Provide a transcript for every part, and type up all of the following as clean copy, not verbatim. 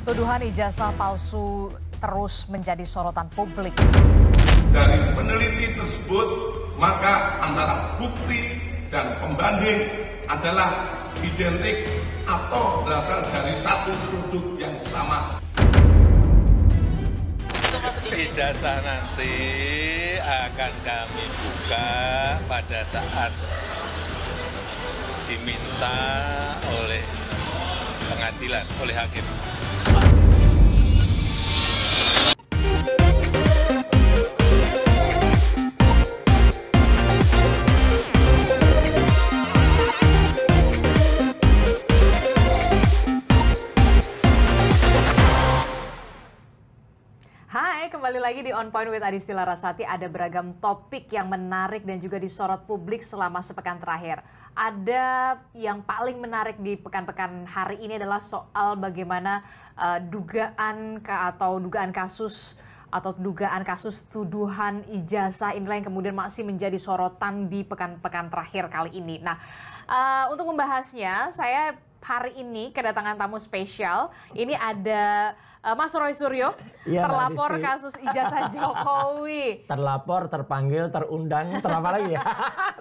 Tuduhan ijazah palsu terus menjadi sorotan publik. Dari peneliti tersebut, maka antara bukti dan pembanding adalah identik atau berasal dari satu produk yang sama. Ijazah nanti akan kami buka pada saat diminta oleh pengadilan, oleh hakim. Hai, kembali lagi di On Point with Adisti Larasati. Ada beragam topik yang menarik dan juga disorot publik selama sepekan terakhir. Ada yang paling menarik di pekan-pekan hari ini adalah soal bagaimana dugaan kasus tuduhan ijazah inilah yang kemudian masih menjadi sorotan di pekan-pekan terakhir kali ini. Nah, untuk membahasnya, saya hari ini kedatangan tamu spesial. Ini ada Mas Roy Suryo, ya, terlapor kasus ijazah Jokowi. Terlapor, terpanggil, terundang, terapa lagi ya?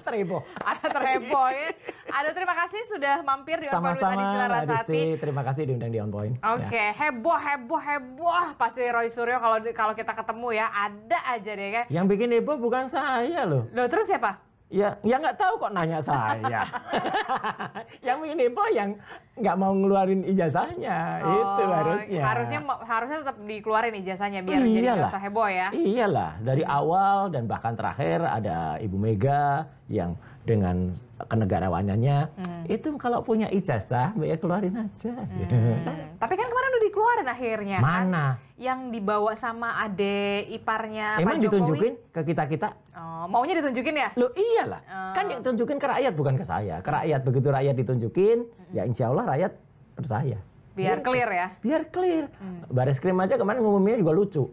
Terheboh. Ada terheboh ya. Aduh, terima kasih sudah mampir di On Point with Adisti Larasati. Terima kasih diundang di On Point. Oke, ya. Heboh. Pasti Roy Suryo kalau kita ketemu ya, ada aja deh kan. Yang bikin heboh bukan saya loh. Loh, terus siapa? Ya nggak tahu kok nanya saya. Yang bikin heboh yang nggak mau ngeluarin ijazahnya, itu harusnya. Harusnya tetap dikeluarin ijazahnya biar jadi nggak usah heboh ya. Iyalah, dari awal dan bahkan terakhir ada Ibu Mega yang dengan kenegarawannya itu kalau punya ijazah ya keluarin aja. Tapi kan kemarin udah dikeluarin akhirnya. Mana? Kan? Yang dibawa sama adek iparnya Pak Jokowi. Emang ditunjukin ke kita-kita? Oh, maunya ditunjukin ya? Loh iyalah, kan yang ditunjukin ke rakyat bukan ke saya. Ke rakyat, begitu rakyat ditunjukin, ya insya Allah rakyat percaya. Biar clear ya? Biar clear. Bareskrim aja kemarin ngumuminnya juga lucu.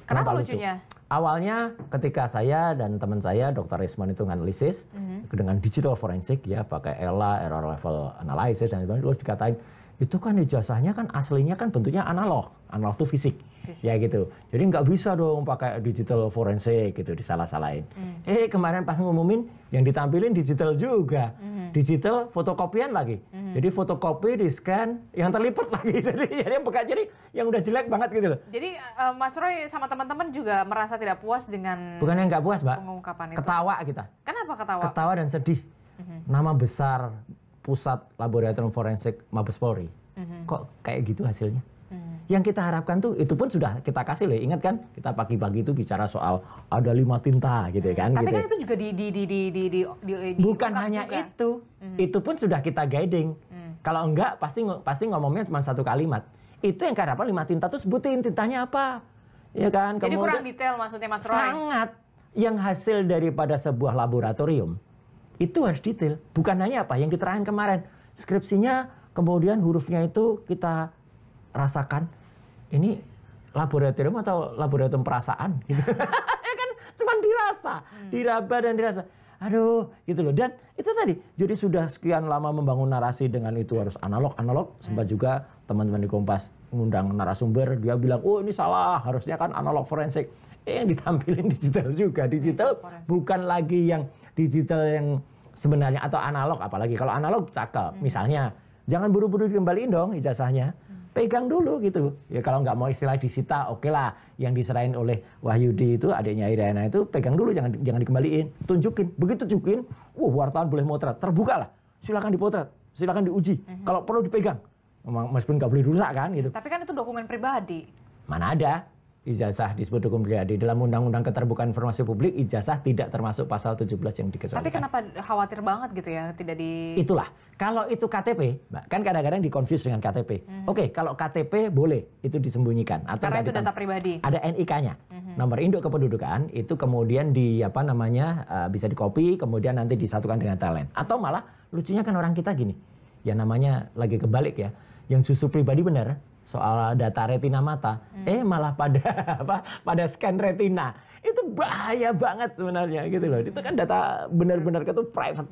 Kenapa lucunya? Awalnya ketika saya dan teman saya, Dr. Risman itu nganalisis dengan digital forensik, ya pakai ELA, error level analysis, dan itu dikatain, itu kan ijazahnya kan aslinya kan bentuknya analog itu fisik. Ya gitu. Jadi nggak bisa dong pakai digital forensik gitu, disalah-salahin. Kemarin pas ngumumin yang ditampilin digital juga. Digital fotokopian lagi. Jadi fotokopi, di scan, yang terlipat lagi. Jadi yang udah jelek banget gitu loh. Jadi Mas Roy sama teman-teman juga merasa tidak puas dengan bukan yang nggak puas, Mbak. Pengungkapan itu. Ketawa kita. Kenapa ketawa? Ketawa dan sedih. Nama besar Pusat Laboratorium Forensik Mabes Polri. Kok kayak gitu hasilnya? Yang kita harapkan tuh, itu pun sudah kita kasih loh. Ingat kan, kita pagi-pagi itu bicara soal ada 5 tinta gitu kan. Tapi gitu. kan itu juga bukan hanya juga. Itu pun sudah kita guiding. Kalau enggak, pasti ngomongnya cuma satu kalimat. Itu yang kita harapkan 5 tinta tuh sebutin tintanya apa. Ya kan? Jadi kurang detail maksudnya Mas Roy? Sangat. Yang hasil daripada sebuah laboratorium, itu harus detail. Bukan hanya apa yang diterangkan kemarin. Skripsinya, kemudian hurufnya itu kita rasakan, ini laboratorium atau laboratorium perasaan gitu. Ya kan cuma dirasa, diraba dan dirasa. Aduh, gitu loh. Dan itu tadi, jadi sudah sekian lama membangun narasi dengan itu harus analog. Sempat juga teman-teman di Kompas ngundang narasumber, dia bilang, oh ini salah, harusnya kan analog forensik. Yang ditampilin digital juga. Digital bukan lagi yang digital yang sebenarnya atau analog, apalagi kalau analog cakep. Misalnya, jangan buru-buru dikembaliin dong ijazahnya. Pegang dulu gitu. Ya kalau nggak mau istilah disita, oke lah. Yang diserahin oleh Wahyudi itu, adiknya Iriana itu, pegang dulu, jangan dikembaliin. Tunjukin. Begitu tunjukin, wartawan boleh motret. Terbuka lah. Silakan dipotret. Silakan diuji. Kalau perlu dipegang. Meskipun nggak boleh dirusak kan gitu. Tapi kan itu dokumen pribadi. Mana ada ijazah disebut dokumen pribadi. Dalam Undang-Undang Keterbukaan Informasi Publik, ijazah tidak termasuk pasal 17 yang dikecualikan. Tapi kenapa khawatir banget gitu ya, tidak di... Itulah, kalau itu KTP, Mbak, kan kadang-kadang dikonfuse dengan KTP. Oke, kalau KTP boleh, itu disembunyikan. Atau karena itu data pribadi. Ada NIK-nya, nomor induk kependudukan, itu kemudian bisa dikopi, kemudian nanti disatukan dengan talent. Atau malah, lucunya kan orang kita gini, ya namanya lagi kebalik ya, yang justru pribadi benar, soal data retina mata, malah pada scan retina. Itu bahaya banget sebenarnya gitu loh. Itu kan data benar-benar itu private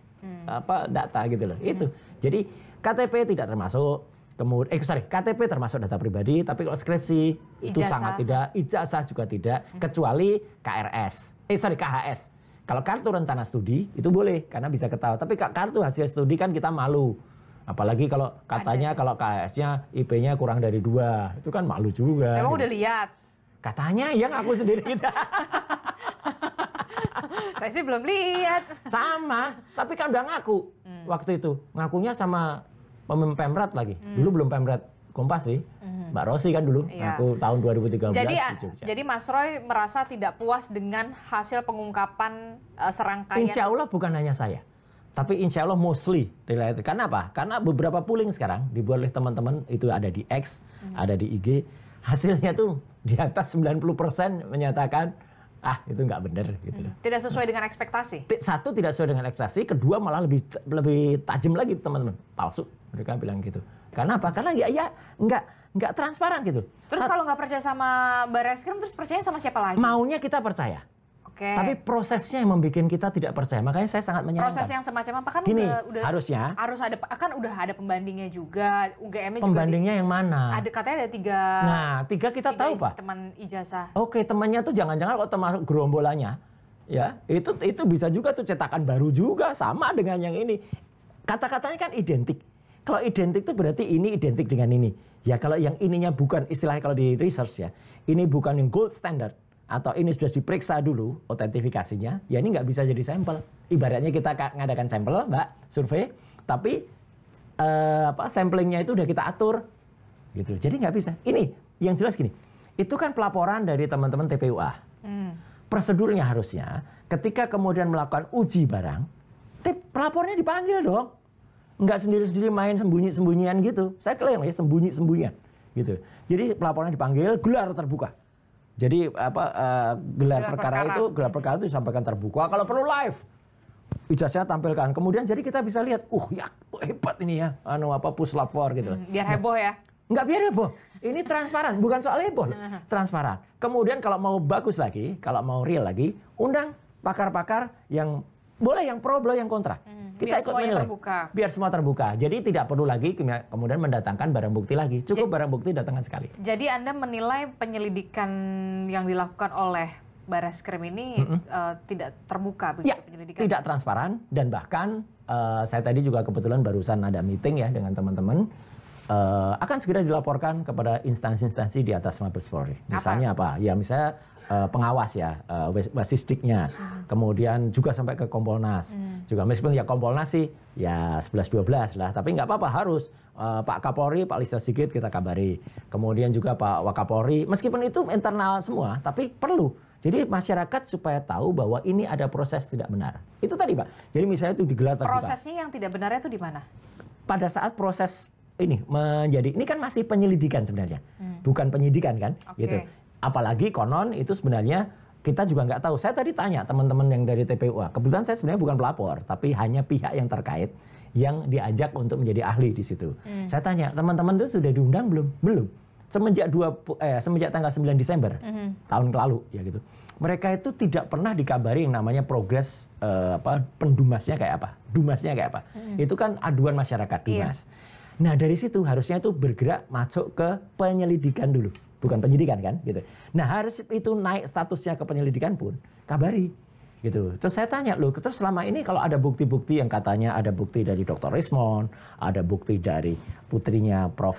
data gitu loh. Itu. Jadi KTP tidak termasuk, kemudian KTP termasuk data pribadi, tapi kalau skripsi itu sangat tidak, ijazah juga tidak, kecuali KHS. Kalau kartu rencana studi itu boleh karena bisa ketahuan, tapi kartu hasil studi kan kita malu. Apalagi kalau katanya kalau KHS-nya IP-nya kurang dari 2, itu kan malu juga. Emang gitu. udah lihat? Katanya yang aku sendiri kita. Saya sih belum lihat. Sama, tapi kan udah ngaku waktu itu. Ngakunya sama Pemret lagi. Dulu belum Pemret Kompas sih. Mbak Rosi kan dulu ngaku tahun 2013 di Jogja. Jadi Mas Roy merasa tidak puas dengan hasil pengungkapan serangkaian. Insya Allah bukan hanya saya. Tapi insya Allah mostly. Karena apa? Karena beberapa polling sekarang dibuat oleh teman-teman itu ada di X, ada di IG. Hasilnya tuh di atas 90% menyatakan itu nggak benar gitu. Tidak sesuai dengan ekspektasi. Satu, tidak sesuai dengan ekspektasi. Kedua, malah lebih tajam lagi teman-teman. Palsu, mereka bilang gitu. Karena apa? Karena ya nggak transparan gitu. Terus kalau nggak percaya sama Barreskrim, terus percaya sama siapa lagi? Maunya kita percaya. Oke. Tapi prosesnya yang membuat kita tidak percaya. Makanya saya sangat menyayangkan. Proses yang semacam apa kan? Gini, udah harusnya harus ada, kan udah ada pembandingnya juga. UGM-nya juga. Pembandingnya yang mana? Katanya ada 3. Nah, 3 kita tahu Pak. Teman ijazah. Oke, temannya tuh jangan-jangan kalau termasuk gerombolannya, ya itu bisa juga tuh cetakan baru juga sama dengan yang ini. Kata-katanya kan identik. Kalau identik itu berarti ini identik dengan ini. Ya kalau yang ininya bukan, istilahnya kalau di research ya, ini bukan yang gold standard. Atau ini sudah diperiksa dulu autentifikasinya, ya ini nggak bisa jadi sampel. Ibaratnya kita ngadakan sampel, Mbak, survei, tapi samplingnya itu udah kita atur, gitu. Jadi nggak bisa. Ini yang jelas gini, itu kan pelaporan dari teman-teman TPUA. Prosedurnya harusnya, ketika kemudian melakukan uji barang, pelapornya dipanggil dong, nggak sendiri-sendiri main sembunyi-sembunyian gitu. Saya klaim ya sembunyi-sembunyian, gitu. Jadi pelapornya dipanggil, gelar terbuka. Jadi gelar perkara itu disampaikan terbuka. Kalau perlu live, ijazahnya tampilkan. Kemudian jadi kita bisa lihat, ya hebat ini ya, puslap 4 gitu. Biar heboh ya? Enggak biar heboh. Ini transparan, bukan soal heboh. Transparan. Kemudian kalau mau bagus lagi, kalau mau real lagi, undang pakar-pakar yang boleh yang pro, boleh yang kontra. Kita ikut menilai. Biar semua terbuka. Jadi tidak perlu lagi kemudian mendatangkan barang bukti lagi. Cukup barang bukti datangkan sekali. Jadi Anda menilai penyelidikan yang dilakukan oleh Barreskrim ini tidak terbuka begitu penyelidikan? Tidak transparan dan bahkan saya tadi juga kebetulan barusan ada meeting ya dengan teman-teman. Akan segera dilaporkan kepada instansi-instansi di atas Mabes Polri. Misalnya apa? Ya misalnya pengawas ya, Wasisdiknya, kemudian juga sampai ke Kompolnas. Juga meskipun ya Kompolnas sih ya 11-12 lah, tapi nggak apa-apa harus Pak Kapolri, Pak Listio Sigit kita kabari. Kemudian juga Pak Wakapolri, meskipun itu internal semua, tapi perlu. Jadi masyarakat supaya tahu bahwa ini ada proses tidak benar. Itu tadi Pak. Jadi misalnya itu digelar terbuka. Prosesnya yang tidak benarnya itu di mana? Pada saat proses ini kan masih penyelidikan sebenarnya, bukan penyidikan kan, gitu. Apalagi konon itu sebenarnya kita juga nggak tahu. Saya tadi tanya teman-teman yang dari TPUA. Kebetulan saya sebenarnya bukan pelapor, tapi hanya pihak yang terkait yang diajak untuk menjadi ahli di situ. Saya tanya, teman-teman itu sudah diundang belum? Belum. Semenjak tanggal 9 Desember tahun lalu ya gitu. Mereka itu tidak pernah dikabari yang namanya progres pendumasnya kayak apa, dumasnya kayak apa. Itu kan aduan masyarakat dumas. Nah dari situ harusnya itu bergerak masuk ke penyelidikan dulu. Bukan penyidikan kan gitu. Nah harus itu naik statusnya ke penyelidikan pun kabari gitu. Terus saya tanya loh, terus selama ini kalau ada bukti-bukti yang katanya ada bukti dari Dr. Rismond, ada bukti dari putrinya Prof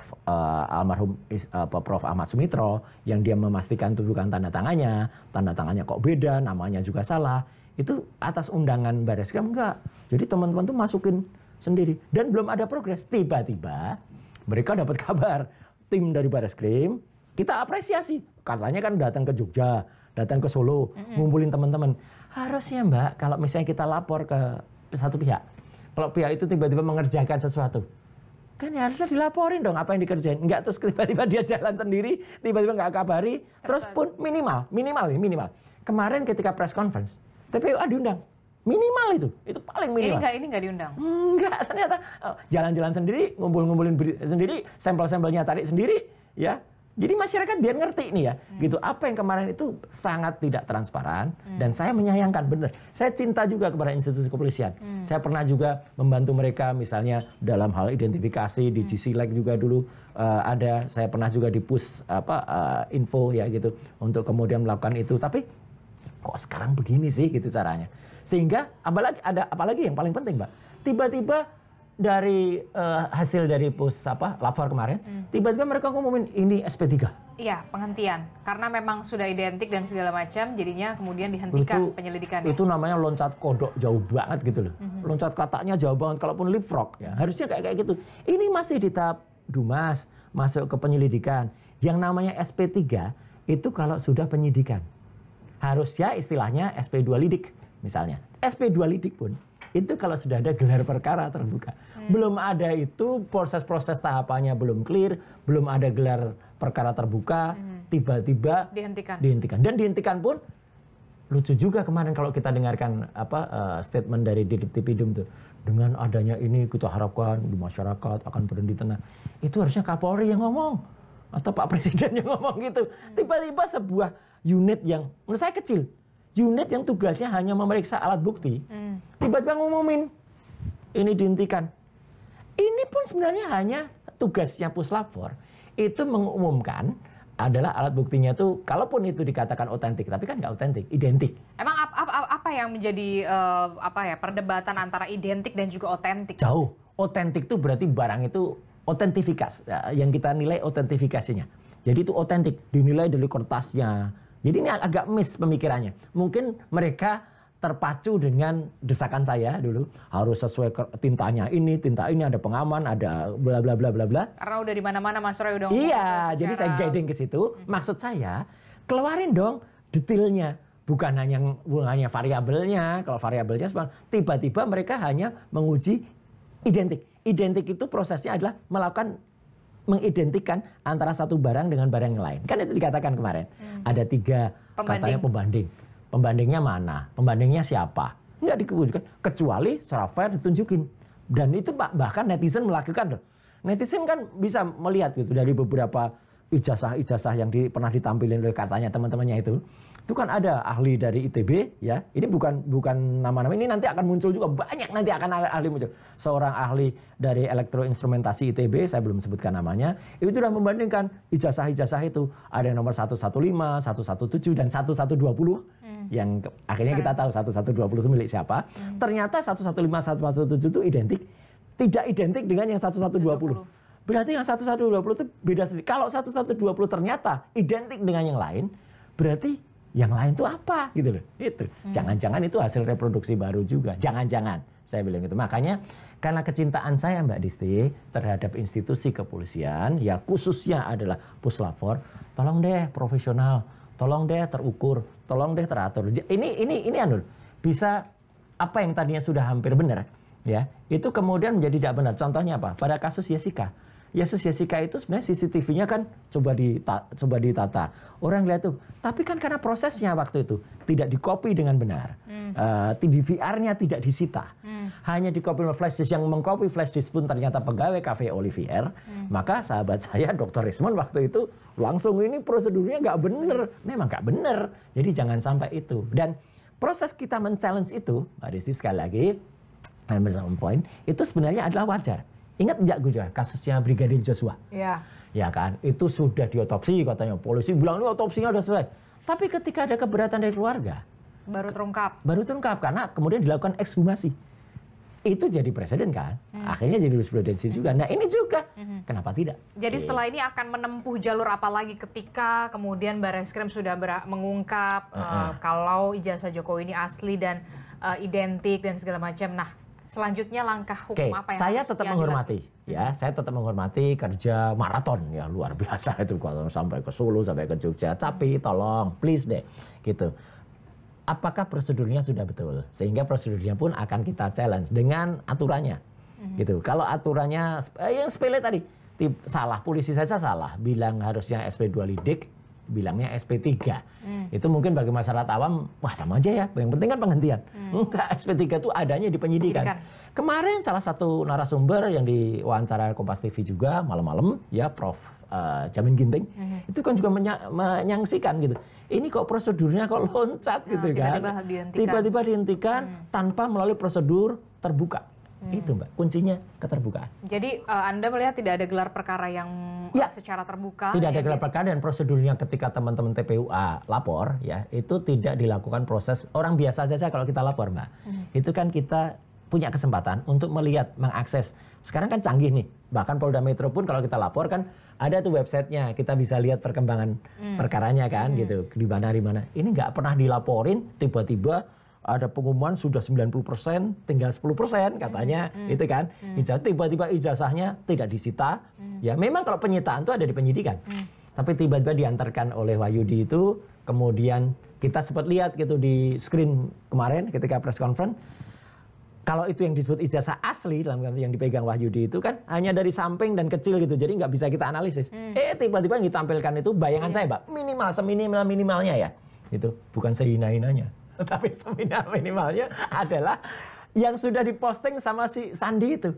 almarhum Prof Ahmad Sumitro yang dia memastikan tuduhan tanda tangannya kok beda, namanya juga salah. Itu atas undangan Barreskrim enggak. Jadi teman-teman tuh masukin sendiri dan belum ada progres. Tiba-tiba mereka dapat kabar tim dari Barreskrim. Kita apresiasi, katanya kan datang ke Jogja, datang ke Solo, ngumpulin teman-teman. Harusnya Mbak, kalau misalnya kita lapor ke satu pihak, kalau pihak itu tiba-tiba mengerjakan sesuatu, kan ya harusnya dilaporin dong apa yang dikerjain. Enggak terus tiba-tiba dia jalan sendiri, tiba-tiba nggak kabari, terus pun minimal. Kemarin ketika press conference, TPUA diundang. Minimal itu paling minimal. Ini nggak diundang? Enggak, ternyata jalan-jalan sendiri, ngumpulin sendiri, sampel-sampelnya cari sendiri, ya. Jadi masyarakat biar ngerti nih ya, gitu. Apa yang kemarin itu sangat tidak transparan dan saya menyayangkan bener. Saya cinta juga kepada institusi kepolisian. Saya pernah juga membantu mereka misalnya dalam hal identifikasi di GC-Leg juga dulu ada. Saya pernah juga di push info ya gitu untuk kemudian melakukan itu. Tapi kok sekarang begini sih gitu caranya. Sehingga apalagi yang paling penting, Mbak. Tiba-tiba dari hasil dari push lapor kemarin, tiba-tiba mereka ngumumin ini SP3. Iya, penghentian. Karena memang sudah identik dan segala macam, jadinya kemudian dihentikan penyelidikannya. Itu namanya loncat kodok jauh banget gitu loh. Loncat katanya jauh banget, kalaupun leapfrog ya. Harusnya kayak gitu. Ini masih di tahap Dumas, masuk ke penyelidikan. Yang namanya SP3 itu kalau sudah penyidikan. Harusnya istilahnya SP2 lidik misalnya. SP2 lidik pun itu kalau sudah ada gelar perkara terbuka. Belum ada itu, proses-proses tahapannya belum clear, belum ada gelar perkara terbuka, tiba-tiba dihentikan. Dan dihentikan pun lucu juga kemarin kalau kita dengarkan statement dari Ditipidum tuh. Dengan adanya ini kita harapkan di masyarakat akan berhenti tenang. Itu harusnya Kapolri yang ngomong atau Pak Presiden yang ngomong gitu. Tiba-tiba sebuah unit yang menurut saya kecil, unit yang tugasnya hanya memeriksa alat bukti, tiba-tiba ngumumin ini dihentikan. Ini pun sebenarnya hanya tugasnya Puslapfor itu mengumumkan adalah alat buktinya tuh, kalaupun itu dikatakan otentik, tapi kan nggak otentik, identik. Emang apa yang menjadi perdebatan antara identik dan juga otentik? Jauh. Otentik tuh berarti barang itu otentifikasi, yang kita nilai otentifikasinya. Jadi itu otentik, dinilai dari kertasnya. Jadi ini agak miss pemikirannya. Mungkin mereka terpacu dengan desakan saya dulu, harus sesuai tintanya ini, tinta ini ada pengaman, ada bla bla bla bla bla. Karena udah di mana-mana Mas Roy udah ngomong. Iya, jadi saya guiding ke situ. Maksud saya, keluarin dong detailnya, bukan hanya variabelnya. Kalau variabelnya tiba-tiba mereka hanya menguji identik. Identik itu prosesnya adalah mengidentikan antara satu barang dengan barang yang lain. Kan itu dikatakan kemarin. Ada 3 katanya pembanding. Pembandingnya mana? Pembandingnya siapa? Enggak dikebutkan. Kecuali secara fair ditunjukin. Dan itu bahkan netizen melakukan. Netizen kan bisa melihat gitu dari beberapa ijazah-ijazah yang pernah ditampilin oleh katanya teman-temannya itu. Itu kan ada ahli dari ITB ya. Ini bukan nama-nama, ini nanti akan muncul juga, banyak nanti akan ahli muncul. Seorang ahli dari elektroinstrumentasi ITB, saya belum sebutkan namanya, itu sudah membandingkan ijazah-ijazah itu. Ada yang nomor 115, 117 dan 1120 yang akhirnya kita tahu 1120 itu milik siapa. Ternyata 115, 117 itu identik, tidak identik dengan yang 1120. Berarti yang 1120 itu beda sendiri. Kalau 1120 ternyata identik dengan yang lain, berarti yang lain itu apa gitu loh. Itu. Jangan-jangan itu hasil reproduksi baru juga. Jangan-jangan saya bilang gitu. Makanya karena kecintaan saya Mbak Disti terhadap institusi kepolisian, ya khususnya adalah Puslapfor, tolong deh profesional, tolong deh terukur, tolong deh teratur. Ini Anul bisa apa yang tadinya sudah hampir benar ya, itu kemudian menjadi tidak benar. Contohnya apa? Pada kasus Jessica. Jessica itu sebenarnya CCTV-nya kan coba ditata. Orang lihat tuh, tapi kan karena prosesnya waktu itu tidak dikopi dengan benar. DVR-nya tidak disita. Hanya dikopi oleh flash disk, yang mengkopi flash disk pun ternyata pegawai Cafe Olivier. Maka sahabat saya Dr. Rismond waktu itu langsung ini prosedurnya nggak benar. Memang nggak benar. Jadi jangan sampai itu. Dan proses kita men-challenge itu, Mbak Disti sekali lagi, point, itu sebenarnya adalah wajar. Ingat nggak Gus, kasusnya Brigadir Joshua? Iya. Ya kan, itu sudah diotopsi katanya. Polisi bilang ini otopsinya sudah selesai. Tapi ketika ada keberatan dari keluarga, baru terungkap karena kemudian dilakukan ekshumasi. Itu jadi presiden kan? Akhirnya jadi jurisprudensi juga. Nah ini juga, kenapa tidak? Jadi setelah ini akan menempuh jalur apa lagi ketika kemudian Barreskrim sudah mengungkap kalau ijazah Jokowi ini asli dan identik dan segala macam. Nah, selanjutnya langkah hukum apa yang saya tetap menghormati ya, saya tetap menghormati kerja maraton ya, luar biasa itu kalau sampai ke Solo, sampai ke Jogja. Tapi tolong please deh gitu. Apakah prosedurnya sudah betul? Sehingga prosedurnya pun akan kita challenge dengan aturannya. Gitu. Kalau aturannya yang sepele tadi, salah, polisi saja salah bilang harusnya SP2 lidik bilangnya SP3. Itu mungkin bagi masyarakat awam, wah sama aja ya, yang penting kan penghentian. Enggak, SP3 itu adanya di penyidikan. Kemarin salah satu narasumber yang diwawancara Kompas TV juga malam-malam, ya Prof. Jamin Ginting, itu kan juga menyaksikan gitu. Ini kok prosedurnya kok loncat gitu kan. Tiba-tiba dihentikan tanpa melalui prosedur terbuka. Itu Mbak, kuncinya keterbukaan. Jadi Anda melihat tidak ada gelar perkara yang secara terbuka? Tidak ada gelar perkara, dan prosedurnya ketika teman-teman TPUA lapor ya, itu tidak dilakukan proses orang biasa saja kalau kita lapor Mbak. Itu kan kita punya kesempatan untuk melihat, mengakses. Sekarang kan canggih nih, bahkan Polda Metro pun kalau kita lapor kan ada tuh websitenya, kita bisa lihat perkembangan perkaranya kan gitu, di mana. Ini nggak pernah dilaporin, tiba-tiba ada pengumuman sudah 90%, tinggal 10% katanya, itu kan. Tiba-tiba ijazahnya tidak disita. Ya memang kalau penyitaan itu ada di penyidikan. Tapi tiba-tiba diantarkan oleh Wahyudi itu, kemudian kita sempat lihat gitu di screen kemarin ketika press conference. Kalau itu yang disebut ijazah asli dalam yang dipegang Wahyudi itu kan hanya dari samping dan kecil gitu, jadi nggak bisa kita analisis. Tiba-tiba yang ditampilkan itu bayangan saya, Mbak, minimal seminimal-minimalnya ya, itu bukan sehina-hinanya, tapi seminimal-minimalnya adalah yang sudah diposting sama si Sandi itu.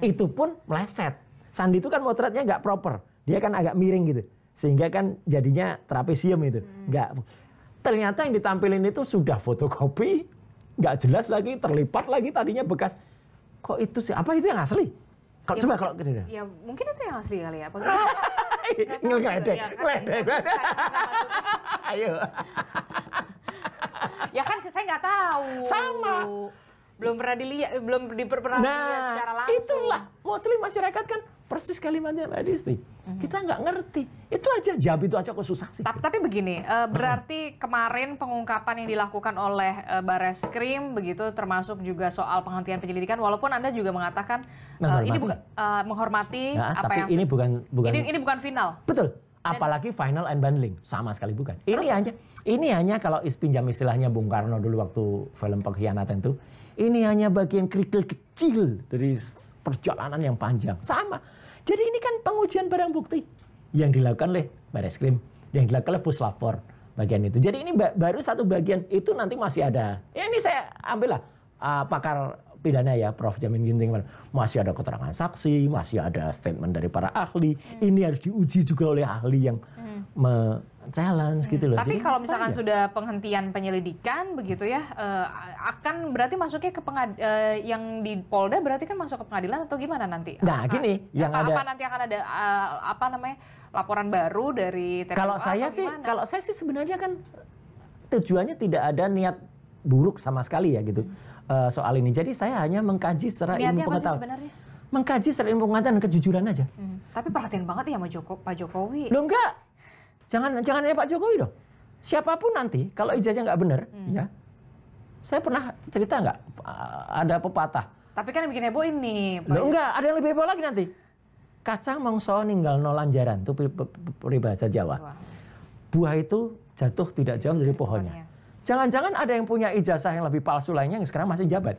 Itu pun meleset. Sandi itu kan motretnya nggak proper, dia kan agak miring gitu, sehingga kan jadinya trapesium itu. Nggak. Ternyata yang ditampilin itu sudah fotokopi, nggak jelas lagi, terlipat lagi tadinya bekas. Kok itu sih? Apa itu yang asli? Kalau coba kalau ya mungkin itu yang asli kali ya. Ngeledek. Ayo. Ya kan saya nggak tahu. Sama. Belum pernah dilihat, belum pernah dilihat secara langsung. Itulah Muslim masyarakat kan persis kalimatnya Mbak Disti. Kita nggak ngerti. Itu aja, jawab itu aja kok susah sih. Tapi begini, berarti kemarin pengungkapan yang dilakukan oleh Bareskrim begitu, termasuk juga soal penghentian penyelidikan, walaupun Anda juga mengatakan ini bukan menghormati apa tapi yang ini bukan final. Betul. Apalagi final and bundling, sama sekali bukan. Ini hanya kalau pinjam istilahnya Bung Karno dulu waktu film Pengkhianatan itu, ini hanya bagian kerikil kecil dari perjalanan yang panjang. Sama. Jadi ini kan pengujian barang bukti yang dilakukan oleh Bareskrim, yang dilakukan oleh Puslapor bagian itu. Jadi ini baru satu bagian, itu nanti masih ada. Ya ini saya ambil lah pakar pidana ya, Prof. Jamin Ginting. Masih ada keterangan saksi, masih ada statement dari para ahli. Ini harus diuji juga oleh ahli yang challenge gitu loh. Tapi jadi kalau misalkan sudah penghentian penyelidikan begitu ya, akan berarti masuknya ke yang di Polda berarti kan masuk ke pengadilan atau gimana nanti? Nah gini, yang ada nanti akan ada laporan baru dari TPUA? Kalau saya sih sebenarnya kan tujuannya tidak ada niat buruk sama sekali ya gitu soal ini. Jadi saya hanya mengkaji secara ilmu pengetahuan. Mengkaji secara ilmu pengetahuan dan kejujuran aja. Tapi perhatian banget ya sama Pak Jokowi. Loh enggak. Jangan hanya Pak Jokowi dong. Siapapun nanti kalau ijazahnya nggak benar, ya. Saya pernah cerita nggak ada pepatah. Tapi kan yang bikin heboh ini. Loh enggak, ada yang lebih heboh lagi nanti. Kacang mongso ninggal no lanjaran, itu peribahasa Jawa. Buah itu jatuh tidak jauh dari pohonnya. Jangan-jangan ada yang punya ijazah yang lebih palsu lainnya yang sekarang masih jabat.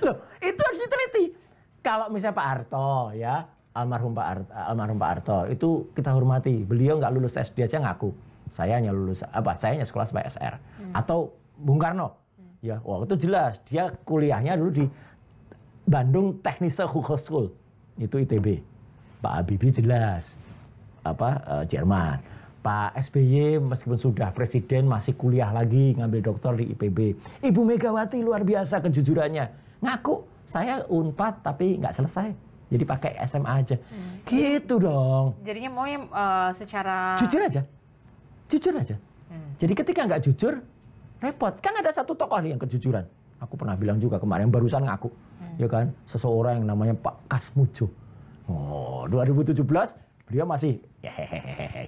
Loh, itu harus diteliti. Kalau misalnya Pak Harto ya, almarhum Pak Harto itu kita hormati. Beliau nggak lulus SD aja ngaku. Saya hanya hanya sekolah sampai SR. Atau Bung Karno. Ya, itu jelas dia kuliahnya dulu di Bandung Technische Hochschule. Itu ITB. Pak Habibie jelas Jerman. Pak SBY meskipun sudah presiden masih kuliah lagi ngambil doktor di IPB. Ibu Megawati luar biasa kejujurannya. Ngaku saya Unpad tapi nggak selesai. Jadi pakai SMA aja. Gitu dong. Jadinya maunya secara jujur aja. Jadi ketika nggak jujur repot. Kan ada satu tokoh nih yang kejujuran. Aku pernah bilang juga kemarin barusan ngaku. Ya kan? Seseorang yang namanya Pak Kasmujo. 2017 beliau masih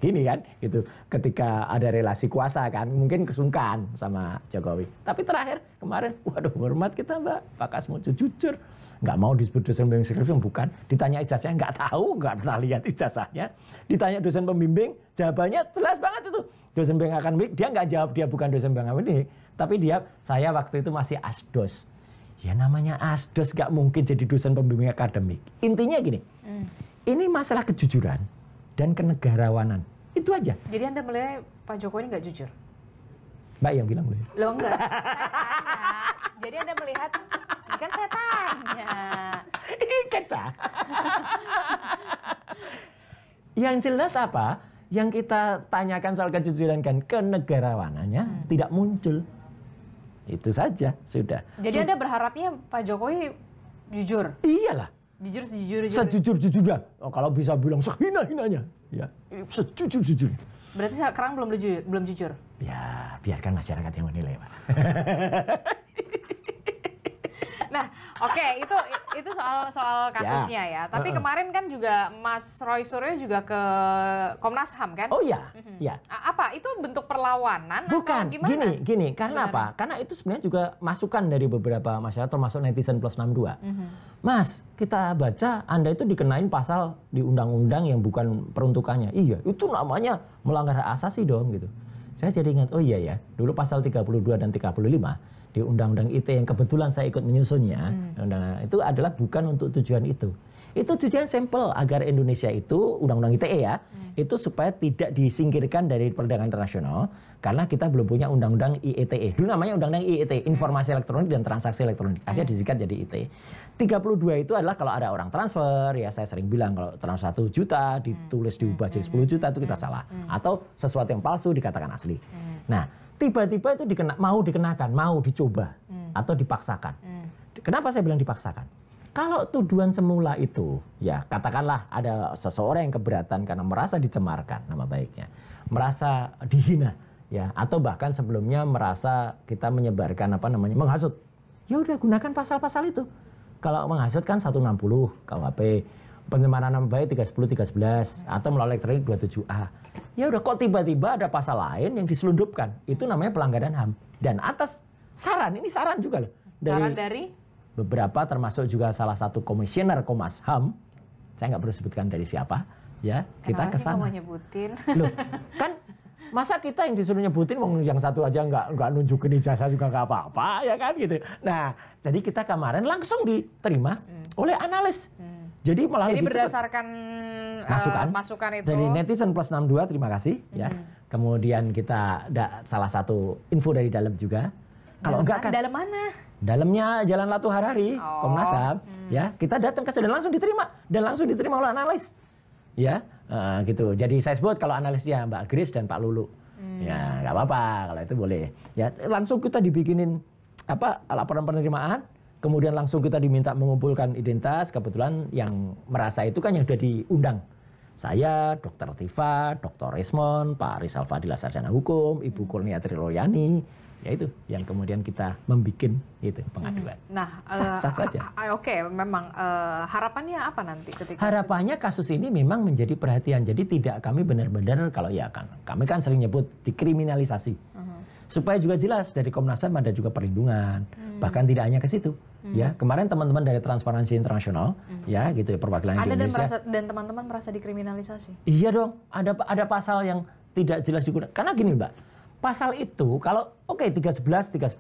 gini kan gitu ketika ada relasi kuasa kan mungkin kesungkan sama Jokowi, tapi terakhir kemarin waduh hormat kita Mbak Pak Kasmujo jujur nggak mau disebut dosen pembimbing skripsi, bukan ditanya ijazahnya nggak tahu, nggak pernah lihat ijazahnya, ditanya dosen pembimbing jawabannya jelas banget itu dosen pembimbing akademik, dia nggak jawab dia bukan dosen pembimbing akademik, tapi dia saya waktu itu masih asdos. Ya namanya asdos nggak mungkin jadi dosen pembimbing akademik. Intinya gini, ini masalah kejujuran. dan kenegarawanan. Itu aja. Jadi Anda melihat Pak Jokowi ini nggak jujur? Mbak yang bilang boleh. Loh enggak, saya tanya. Jadi Anda melihat, kan saya tanya. Kaca. Yang jelas apa? Yang kita tanyakan soal kejujuran dan kenegarawanannya tidak muncul. Itu saja, sudah. Jadi Anda berharapnya Pak Jokowi jujur? Iyalah. Jujur sejujur-jujur. Sejujur-jujurnya. Oh, kalau bisa bilang sehina-hinanya, ya. Sejujur-jujur. Berarti sekarang belum jujur? Ya, biarkan masyarakat yang menilai, Pak. Nah, oke, itu soal kasusnya ya. Tapi kemarin kan juga Mas Roy Suryo juga ke Komnas HAM kan? Oh iya, ya. Apa itu bentuk perlawanan Bukan, atau gimana? gini. Karena apa? Karena itu sebenarnya juga masukan dari beberapa masyarakat termasuk netizen plus 62. Mas, kita baca Anda itu dikenain pasal di undang-undang yang bukan peruntukannya. Iya, itu namanya melanggar hak asasi dong gitu. Saya jadi ingat, oh iya ya, dulu pasal 32 dan 35 di Undang-Undang ITE yang kebetulan saya ikut menyusunnya, itu adalah bukan untuk tujuan itu. Itu tujuan sampel agar Indonesia itu, Undang-Undang ITE ya, itu supaya tidak disingkirkan dari perdagangan internasional, karena kita belum punya Undang-Undang IETE. Dulu namanya Undang-Undang IETE, Informasi Elektronik dan Transaksi Elektronik. Ada disingkat jadi ITE. 32 itu adalah kalau ada orang transfer, ya saya sering bilang kalau transfer 1 juta, ditulis diubah jadi 10 juta, itu kita salah. Atau sesuatu yang palsu dikatakan asli. Nah, tiba-tiba itu mau dikenakan, mau dicoba, atau dipaksakan. Kenapa saya bilang dipaksakan? Kalau tuduhan semula itu, ya katakanlah ada seseorang yang keberatan karena merasa dicemarkan nama baiknya, merasa dihina, ya, atau bahkan sebelumnya merasa kita menyebarkan menghasut. Ya udah gunakan pasal-pasal itu. Kalau menghasut kan 160 KUHP, pencemaran nama baik 310, 311, atau melalui elektronik 27A. Ya udah kok tiba-tiba ada pasal lain yang diselundupkan. Itu namanya pelanggaran HAM. Dan atas saran, ini saran juga loh. Saran dari? Beberapa termasuk juga salah satu komisioner Komnas HAM. Saya nggak perlu sebutkan dari siapa. Ya, kita ke sana. Kenapa sih kamu nyebutin? Loh, kan masa kita yang disuruh nyebutin, yang satu aja nggak nunjukin ijazah juga nggak apa-apa, ya kan gitu. Nah, jadi kita kemarin langsung diterima oleh analis. Jadi malah lebih berdasarkan masukan itu dari netizen plus 62, terima kasih ya. Kemudian kita ada salah satu info dari dalam juga. Kalau enggak kan dalam mana? Dalamnya Jalan Latu Harari, Komnas HAM, ya. Kita datang ke sana dan langsung diterima oleh analis. Ya, gitu. Jadi saya sebut kalau analisnya Mbak Grace dan Pak Lulu. Ya, nggak apa-apa kalau itu boleh. Ya, langsung kita dibikinin laporan penerimaan. Kemudian langsung kita diminta mengumpulkan identitas. Kebetulan yang merasa itu kan yang sudah diundang. Saya, Dr. Tifa, Dr. Resmond, Pak Rizal Fadila Sarjana Hukum, Ibu Kurnia Triloyani. Ya itu yang kemudian kita membikin itu pengaduan. Nah, sah saja. Oke, memang harapannya apa nanti ketika harapannya kasus ini memang menjadi perhatian. Jadi tidak kami benar-benar kalau ya kan kami kan sering nyebut dikriminalisasi. Supaya juga jelas dari Komnas HAM ada juga perlindungan. Bahkan tidak hanya ke situ. Ya, kemarin teman-teman dari Transparansi Internasional ya gitu ya perwakilan Indonesia. Dan teman-teman merasa dikriminalisasi. Iya dong, ada pasal yang tidak jelas digunakan. Karena gini, Mbak. Pasal itu kalau 311, 310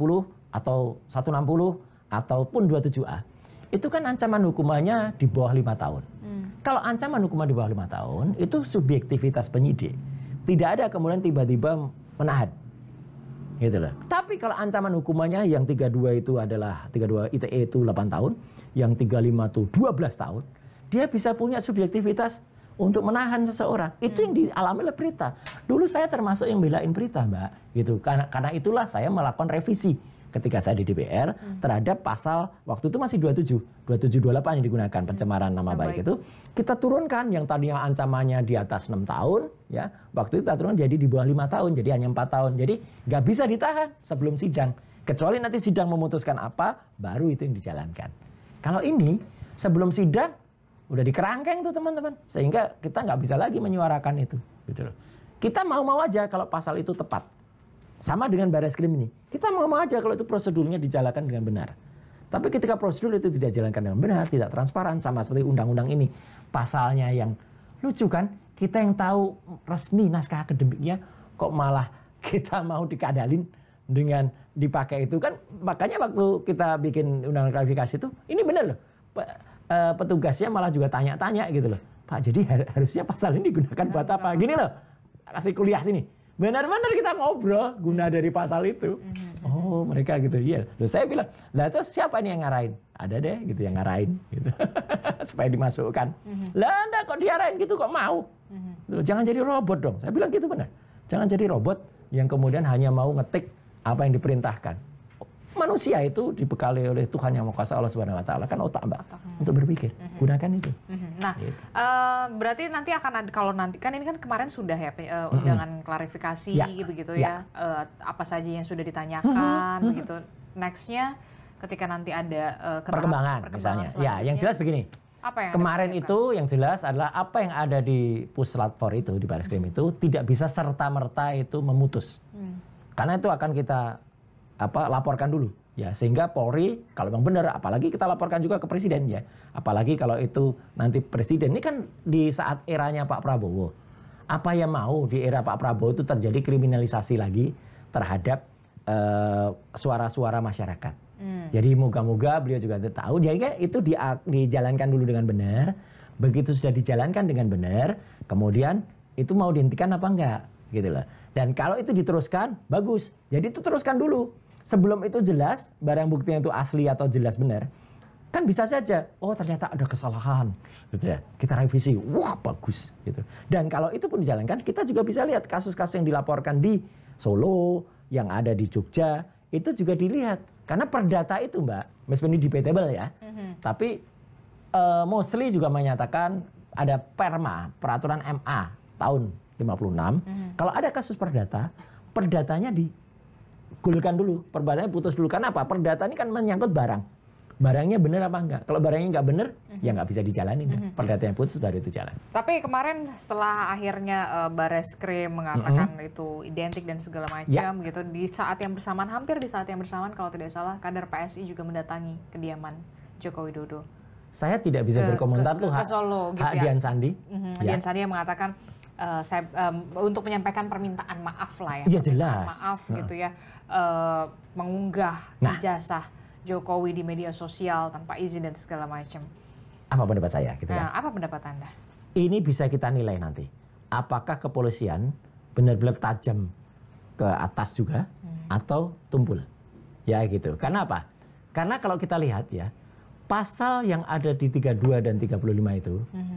atau 160 ataupun 27A itu kan ancaman hukumannya di bawah 5 tahun. Kalau ancaman hukuman di bawah 5 tahun itu subjektivitas penyidik. Tidak ada kemudian tiba-tiba menahan. Gitu loh. Tapi kalau ancaman hukumannya yang 32 itu adalah 32 ITE itu 8 tahun, yang 35 itu 12 tahun, dia bisa punya subjektivitas untuk menahan seseorang. Itu yang dialami oleh Prita. Dulu saya termasuk yang belain Prita, Mbak. Gitu. Karena itulah saya melakukan revisi ketika saya di DPR terhadap pasal waktu itu masih 2728 yang digunakan pencemaran nama baik itu. Kita turunkan yang tadinya ancamannya di atas 6 tahun, ya. Waktu itu kita turunkan jadi di bawah 5 tahun, jadi hanya 4 tahun. Jadi nggak bisa ditahan sebelum sidang. Kecuali nanti sidang memutuskan apa, baru itu yang dijalankan. Kalau ini sebelum sidang udah dikerangkeng tuh teman-teman, sehingga kita nggak bisa lagi menyuarakan itu, gitu loh. Kita mau-mau aja kalau pasal itu tepat, sama dengan Barreskrim ini. Kita mau-mau aja kalau itu prosedurnya dijalankan dengan benar. Tapi ketika prosedur itu tidak dijalankan dengan benar, tidak transparan, sama seperti undang-undang ini, pasalnya yang lucu kan, kita yang tahu resmi naskah akademiknya, kok malah kita mau dikadalin dengan dipakai itu kan. Makanya waktu kita bikin undang-undang klarifikasi itu, ini benar loh. Petugasnya malah juga tanya-tanya gitu loh. Pak, jadi harusnya pasal ini digunakan buat apa? Gini loh, kasih kuliah sini. Benar-benar kita ngobrol guna dari pasal itu. Oh, mereka gitu. Iya. Terus saya bilang, lah terus siapa nih yang ngarahin? Ada deh gitu yang ngarahin gitu. Supaya dimasukkan. Lah Anda kok diarahin gitu kok mau? Jangan jadi robot dong. Saya bilang gitu benar. Jangan jadi robot yang kemudian hanya mau ngetik apa yang diperintahkan. Manusia itu dibekali oleh Tuhan Yang Maha Kuasa Allah Subhanahu wa taala kan otak, Mbak, untuk berpikir. Gunakan itu. Nah, gitu. Berarti nanti akan ada, kalau nanti kan ini kan kemarin sudah ya undangan klarifikasi begitu ya. Apa saja yang sudah ditanyakan begitu. Next-nya ketika nanti ada perkembangan misalnya. Ya, yang jelas begini. Apa yang kemarin itu yang jelas adalah apa yang ada di Puslat 4 itu di Barreskrim itu tidak bisa serta-merta itu memutus. Karena itu akan kita laporkan dulu ya, sehingga Polri kalau memang benar, apalagi kita laporkan juga ke presiden ya, apalagi kalau itu nanti presiden ini kan di saat eranya Pak Prabowo, apa yang mau di era Pak Prabowo itu terjadi kriminalisasi lagi terhadap suara-suara masyarakat. Jadi moga-moga beliau juga tahu, jadi itu dijalankan dulu dengan benar. Begitu sudah dijalankan dengan benar, kemudian itu mau dihentikan apa enggak gitu loh. Dan kalau itu diteruskan bagus, jadi itu teruskan dulu. Sebelum itu jelas barang buktinya itu asli atau jelas benar, kan bisa saja, oh ternyata ada kesalahan, gitu ya. Kita revisi, wah bagus, gitu. Dan kalau itu pun dijalankan, kita juga bisa lihat kasus-kasus yang dilaporkan di Solo, yang ada di Jogja, itu juga dilihat. Karena perdata itu, Mbak, meskipun ini debatable ya, tapi mostly juga menyatakan ada peraturan MA tahun 56. Kalau ada kasus perdata, perdatanya digulirkan dulu, perdatanya putus dulu. Karena apa? Perdata ini kan menyangkut barang. Barangnya benar apa enggak? Kalau barangnya enggak benar, ya enggak bisa dijalanin. Perdatanya putus baru itu jalan. Tapi kemarin setelah akhirnya Barreskrim mengatakan itu identik dan segala macam gitu, di saat yang bersamaan, hampir di saat yang bersamaan kalau tidak salah, kader PSI juga mendatangi kediaman Joko Widodo. Saya tidak bisa berkomentar tuh hak Solo, gitu Dian Sandi. Dian Sandi yang mengatakan untuk menyampaikan permintaan maaf lah ya. Iya jelas. Maaf gitu ya, mengunggah ijazah Jokowi di media sosial tanpa izin dan segala macam. Apa pendapat saya? Gitu nah, apa pendapat Anda? Ini bisa kita nilai nanti. Apakah kepolisian benar-benar tajam ke atas juga atau tumpul? Ya gitu. Karena apa? Karena kalau kita lihat ya, pasal yang ada di 32 dan 35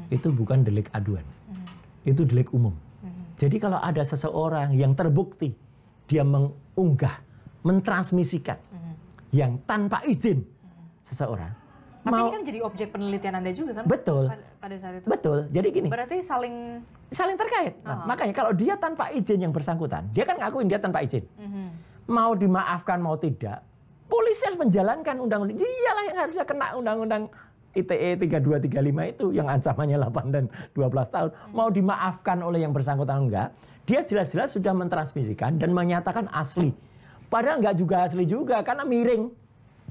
itu bukan delik aduan. Itu delik umum. Jadi kalau ada seseorang yang terbukti dia mengunggah, mentransmisikan yang tanpa izin seseorang. Tapi ini kan jadi objek penelitian Anda juga kan? Betul. Pada saat itu. Betul. Jadi gini. Berarti saling terkait. Nah, makanya kalau dia tanpa izin yang bersangkutan, dia kan ngakuin dia tanpa izin. Mau dimaafkan mau tidak, polisi harus menjalankan undang-undang. Dialah yang harusnya kena undang-undang ITE 3235 itu yang ancamannya 8 dan 12 tahun. Mau dimaafkan oleh yang bersangkutan enggak, dia jelas-jelas sudah mentransmisikan dan menyatakan asli. Padahal enggak juga asli juga karena miring.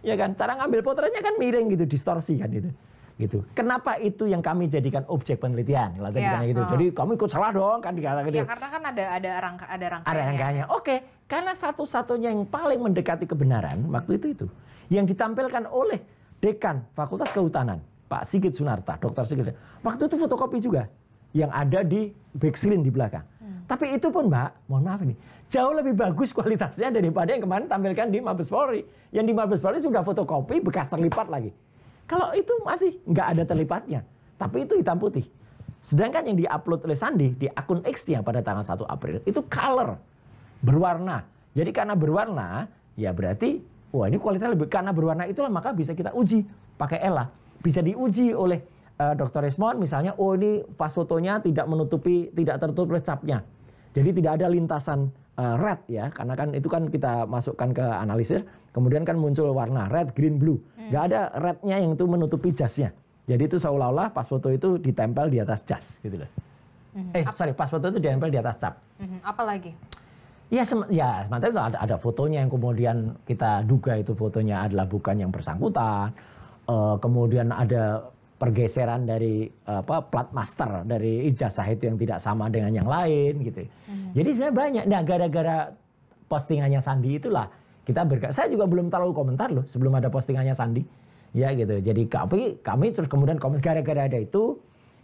Ya kan? Cara ngambil potretnya kan miring gitu, distorsi kan itu. Gitu. Kenapa itu yang kami jadikan objek penelitian? Gitu. Jadi kamu ikut salah dong kan dikatakan gitu. Ya karena kan ada rangkaiannya. Ada rangkaiannya. Oke, karena satu-satunya yang paling mendekati kebenaran waktu itu yang ditampilkan oleh Dekan Fakultas Kehutanan, Pak Sigit Sunarta, Dr. Sigit. Waktu itu fotokopi juga yang ada di backscreen di belakang. Tapi itu pun, Mbak, mohon maaf ini, jauh lebih bagus kualitasnya daripada yang kemarin tampilkan di Mabes Polri. Yang di Mabes Polri sudah fotokopi bekas terlipat lagi. Kalau itu masih nggak ada terlipatnya, tapi itu hitam putih. Sedangkan yang diupload oleh Sandi di akun X-nya pada tanggal 1 April itu color, berwarna. Jadi karena berwarna, ya berarti wah ini kualitasnya lebih, karena berwarna itulah maka bisa kita uji pakai ELA. Bisa diuji oleh Dr. Resmond misalnya, oh ini pas fotonya tidak tertutup oleh capnya. Jadi tidak ada lintasan red ya, karena kan itu kan kita masukkan ke analisir, kemudian kan muncul warna red, green, blue. Nggak ada rednya yang itu menutupi jasnya. Jadi itu seolah-olah pas foto itu ditempel di atas jas gitu loh. Pas foto itu ditempel di atas cap. Apa lagi? Ya sementara itu ada fotonya yang kemudian kita duga itu fotonya adalah bukan yang bersangkutan. Kemudian ada pergeseran dari plat master dari ijazah itu yang tidak sama dengan yang lain gitu. Jadi sebenarnya banyak. Nah, gara-gara postingannya Sandi itulah kita saya juga belum terlalu komentar loh sebelum ada postingannya Sandi. Ya gitu. Jadi kami terus kemudian gara-gara ada itu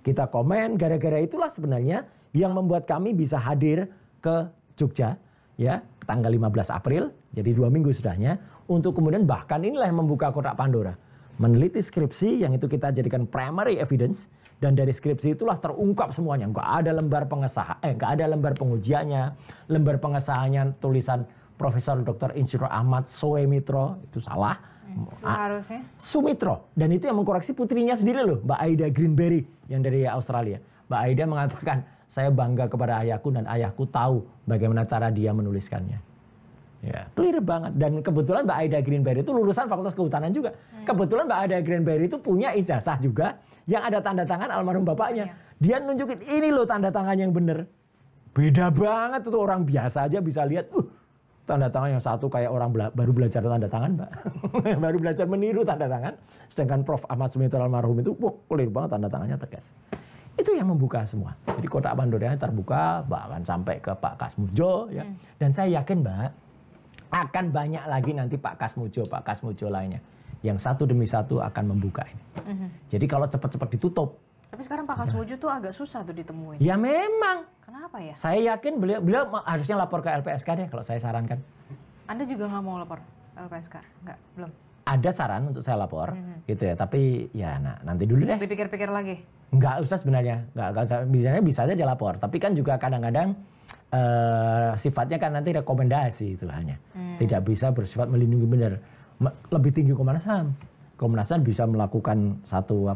Kita komen, gara-gara itulah sebenarnya yang membuat kami bisa hadir ke Jogja ya tanggal 15 April, jadi 2 minggu sudahnya, untuk kemudian bahkan inilah yang membuka kotak Pandora. Meneliti skripsi yang itu kita jadikan primary evidence, dan dari skripsi itulah terungkap semuanya. Nggak ada lembar pengesahan, nggak ada lembar pengujiannya, lembar pengesahannya tulisan Profesor Dr. Insinyur Ahmad Soemitro, itu salah. Seharusnya Sumitro, dan itu yang mengkoreksi putrinya sendiri loh, Mbak Aida Greenberry yang dari Australia. Mbak Aida mengatakan, saya bangga kepada ayahku dan ayahku tahu bagaimana cara dia menuliskannya. Ya, clear banget. Dan kebetulan Mbak Aida Greenberry itu lulusan Fakultas Kehutanan juga. Kebetulan Mbak Aida Greenberry itu punya ijazah juga yang ada tanda tangan almarhum bapaknya. Dia nunjukin ini loh tanda tangan yang bener. Beda banget tuh, orang biasa aja bisa lihat. Tanda tangan yang satu kayak orang baru belajar tanda tangan, Mbak. Baru belajar meniru tanda tangan. Sedangkan Prof. Ahmad Sumitro almarhum itu, clear banget tanda tangannya tegas. Itu yang membuka semua. Jadi kotak Pandoranya terbuka, bahkan sampai ke Pak Kasmujo. Ya. Dan saya yakin, Mbak, akan banyak lagi nanti Pak Kasmujo lainnya. Yang satu demi satu akan membuka ini. Jadi kalau cepat-cepat ditutup. Tapi sekarang Pak Kasmujo tuh agak susah tuh ditemuin. Ya memang. Kenapa ya? Saya yakin beliau harusnya lapor ke LPSK deh kalau saya sarankan. Anda juga nggak mau lapor LPSK? Nggak, belum? Ada saran untuk saya lapor, gitu ya. Tapi ya nanti dulu deh. Dipikir-pikir lagi? Nggak usah sebenarnya. Nggak usah, bisa aja lapor. Tapi kan juga kadang-kadang sifatnya kan nanti rekomendasi itu hanya. Tidak bisa bersifat melindungi benar. Lebih tinggi Komnas HAM. Komnas HAM bisa melakukan satu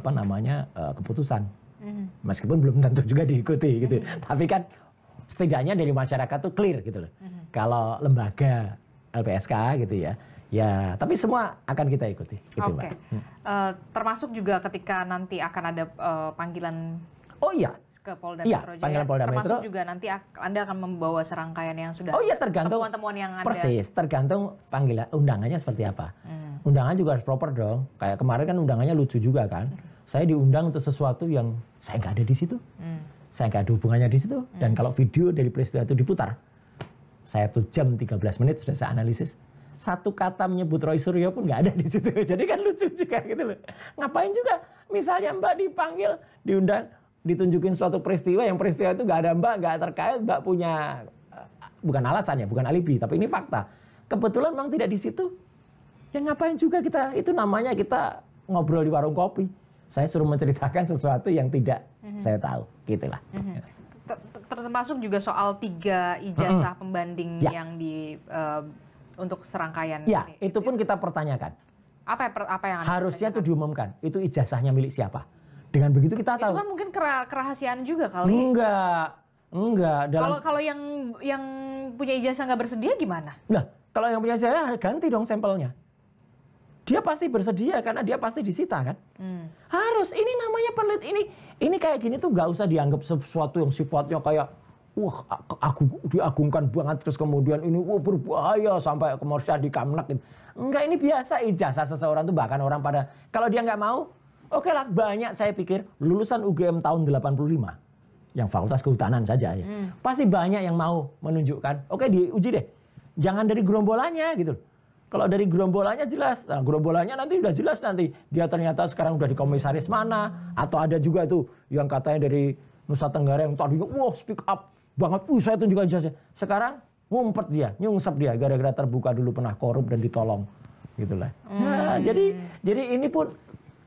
keputusan. Meskipun belum tentu juga diikuti gitu. Tapi kan setidaknya dari masyarakat tuh clear gitu loh. Kalau lembaga LPSK gitu ya. Ya, tapi semua akan kita ikuti. Gitu, Oke. Termasuk juga ketika nanti akan ada panggilan. Oh iya. Ke Polda Iya, Metro Jaya. panggilan Polda Termasuk Metro. juga nanti Anda akan membawa serangkaian yang sudah. Oh iya, tergantung temuan-temuan yang ada. Persis, tergantung panggilan undangannya seperti apa. Undangan juga harus proper dong. Kayak kemarin kan undangannya lucu juga kan. Saya diundang untuk sesuatu yang saya nggak ada di situ. Saya nggak ada hubungannya di situ. Dan kalau video dari peristiwa itu diputar, saya tuh jam 13 menit sudah saya analisis. Satu kata menyebut Roy Suryo pun nggak ada di situ. Jadi kan lucu juga gitu loh. Ngapain juga? Misalnya Mbak dipanggil, diundang, ditunjukin suatu peristiwa, yang peristiwa itu nggak ada Mbak, nggak terkait, Mbak punya, bukan alasan ya, bukan alibi, tapi ini fakta. Kebetulan memang tidak di situ. Ya ngapain juga kita, itu namanya kita ngobrol di warung kopi. Saya suruh menceritakan sesuatu yang tidak saya tahu, gitulah. Termasuk juga soal 3 ijazah pembanding yang untuk serangkaian. Ya, itu pun kita pertanyakan. Apa yang Anda harusnya itu diumumkan, itu ijazahnya milik siapa. Dengan begitu kita tahu. Itu kan mungkin kerahasiaan juga kali. Enggak. Kalau yang punya ijazah nggak bersedia gimana? Nah, kalau yang punya ijazah ganti dong sampelnya. Dia pasti bersedia karena dia pasti disita kan. Harus, ini namanya peneliti, ini kayak gini tuh nggak usah dianggap sesuatu yang sifatnya kayak diagungkan banget terus kemudian ini berbahaya sampai komersial di Kamnak gitu. Enggak, ini biasa ijazah seseorang tuh, bahkan orang pada kalau dia nggak mau, oke lah, banyak saya pikir lulusan UGM tahun 85 yang Fakultas Kehutanan saja ya. Pasti banyak yang mau menunjukkan, oke diuji deh. Jangan dari gerombolannya gitu. Kalau dari gerombolannya jelas, nah gerombolannya nanti udah jelas nanti dia ternyata sekarang udah di komisaris mana, atau ada juga tuh yang katanya dari Nusa Tenggara yang tadinya speak up banget, saya tunjukkan ijazah. Sekarang ngumpet dia, nyungsep dia gara-gara terbuka dulu pernah korup dan ditolong gitulah. Nah, jadi ini pun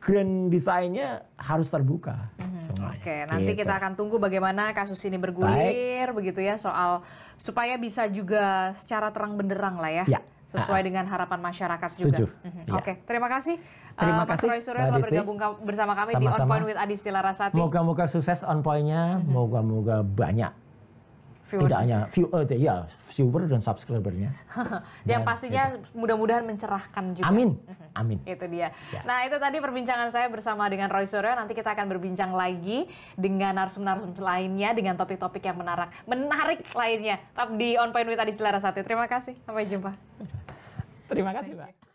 grand desainnya harus terbuka semuanya. Oke, nanti kita akan tunggu bagaimana kasus ini bergulir begitu ya, soal supaya bisa juga secara terang benderang lah ya. Sesuai dengan harapan masyarakat juga. Oke, terima kasih. Mas Roy Suryo telah bergabung bersama kami di On Point with Adistila Rasati. Moga-moga sukses On Point-nya, moga-moga banyak. Tidak hanya viewer dan subscribernya. Yang pastinya mudah-mudahan mencerahkan juga. Amin. Itu dia. Ya. Nah, itu tadi perbincangan saya bersama dengan Roy Suryo. Nanti kita akan berbincang lagi dengan narsum-narsum lainnya, dengan topik-topik yang menarik lainnya. Tetap di On Point with Adistila Rasati. Terima kasih. Sampai jumpa. Terima kasih, Mbak.